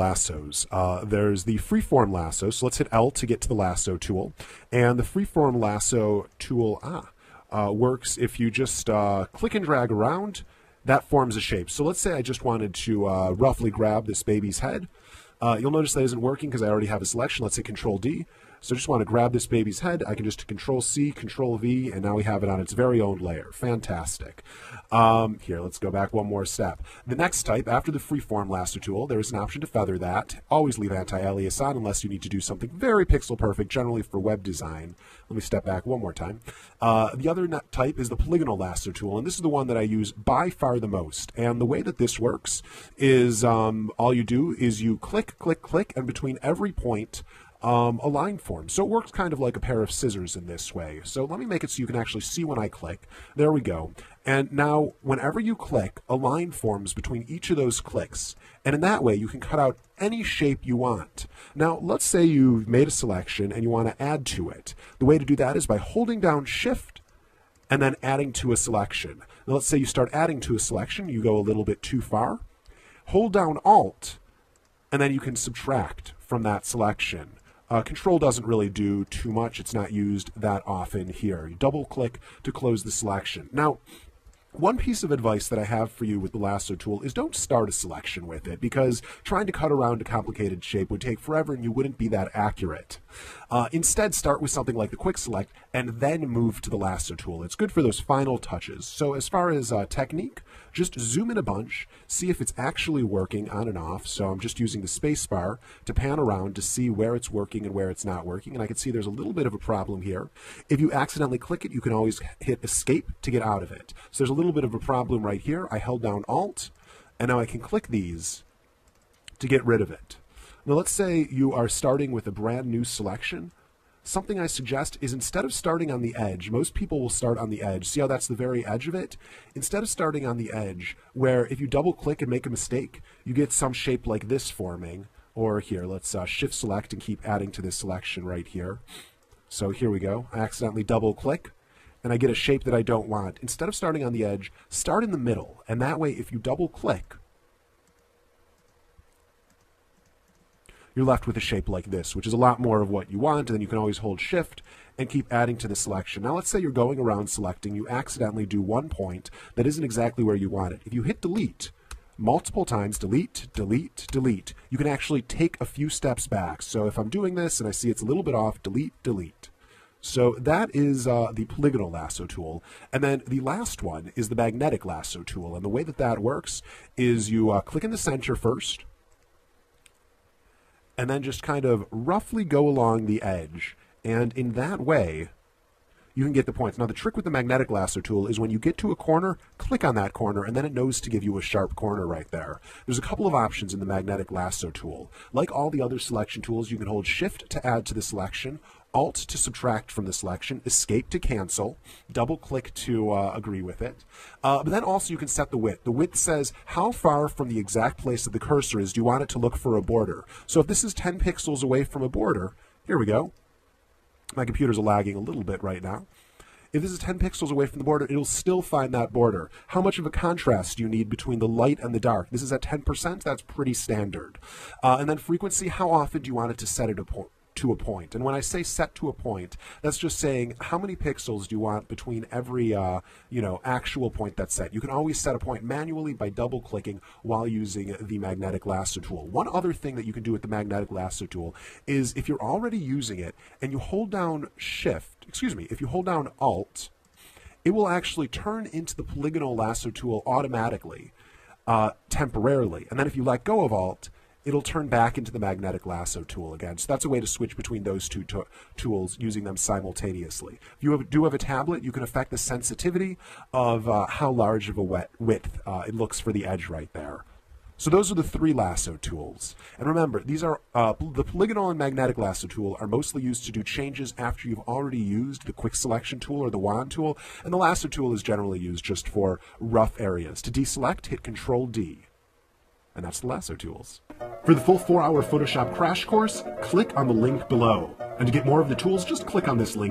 lassos. There's the freeform lasso, so let's hit L to get to the lasso tool. And the freeform lasso tool works if you just click and drag around, that forms a shape. So let's say I just wanted to roughly grab this baby's head. You'll notice that isn't working because I already have a selection. Let's hit Control D. So I just want to grab this baby's head. I can just Control C, Control V, and now we have it on its very own layer. Fantastic. Here, let's go back one more step. The next type, after the freeform lasso tool, there is an option to feather that. Always leave anti-alias on unless you need to do something very pixel perfect, generally for web design. Let me step back one more time. The other type is the polygonal lasso tool, and this is the one that I use by far the most. And the way that this works is all you do is you click, click, click, and between every point, a line forms. So it works kind of like a pair of scissors in this way. So let me make it so you can actually see when I click. There we go. And now whenever you click, a line forms between each of those clicks. And in that way, you can cut out any shape you want. Now, let's say you've made a selection and you want to add to it. The way to do that is by holding down Shift and then adding to a selection. Now, let's say you start adding to a selection, you go a little bit too far. Hold down Alt, and then you can subtract from that selection. Control doesn't really do too much. It's not used that often here. You double click to close the selection. Now, one piece of advice that I have for you with the lasso tool is don't start a selection with it, because trying to cut around a complicated shape would take forever and you wouldn't be that accurate. Instead, start with something like the quick select and then move to the lasso tool. It's good for those final touches. So as far as technique, just zoom in a bunch, see if it's actually working on and off. So I'm just using the space bar to pan around to see where it's working and where it's not working. And I can see there's a little bit of a problem here. If you accidentally click it, you can always hit Escape to get out of it. So there's a little bit of a problem right here. I held down Alt, and now I can click these to get rid of it. Now let's say you are starting with a brand new selection. Something I suggest is instead of starting on the edge, most people will start on the edge. See how that's the very edge of it? Instead of starting on the edge, where if you double click and make a mistake, you get some shape like this forming. Or here, let's Shift select and keep adding to this selection right here. So here we go. I accidentally double click, and I get a shape that I don't want. Instead of starting on the edge, start in the middle. And that way, if you double click, you're left with a shape like this, which is a lot more of what you want, and then you can always hold Shift and keep adding to the selection. Now let's say you're going around selecting, you accidentally do one point that isn't exactly where you want it. If you hit Delete multiple times, delete, delete, delete, you can actually take a few steps back. So if I'm doing this and I see it's a little bit off, delete, delete. So that is the polygonal lasso tool. And then the last one is the magnetic lasso tool. And the way that that works is you click in the center first, and then just kind of roughly go along the edge. And in that way, you can get the points. Now, the trick with the magnetic lasso tool is when you get to a corner, click on that corner, and then it knows to give you a sharp corner right there. There's a couple of options in the magnetic lasso tool. Like all the other selection tools, you can hold Shift to add to the selection, Alt to subtract from the selection, Escape to cancel, double click to agree with it. But then also you can set the width. The width says how far from the exact place that the cursor is do you want it to look for a border. So if this is 10 pixels away from a border, here we go. My computer's lagging a little bit right now. If this is 10 pixels away from the border, it'll still find that border. How much of a contrast do you need between the light and the dark? This is at 10%. That's pretty standard. And then frequency, how often do you want it to set it to a point? And when I say set to a point, that's just saying how many pixels do you want between every actual point that's set. You can always set a point manually by double clicking while using the magnetic lasso tool. One other thing that you can do with the magnetic lasso tool is if you're already using it and you hold down if you hold down Alt, it will actually turn into the polygonal lasso tool automatically, temporarily. And then if you let go of Alt, it'll turn back into the magnetic lasso tool again. So that's a way to switch between those two tools, using them simultaneously. If you do have a tablet, you can affect the sensitivity of how large of a width it looks for the edge right there. So those are the three lasso tools. And remember, these are the polygonal and magnetic lasso tool are mostly used to do changes after you've already used the quick selection tool or the wand tool, and the lasso tool is generally used just for rough areas. To deselect, hit Control D. And that's the lasso tools. For the full 4-hour Photoshop crash course, click on the link below. And to get more of the tools, just click on this link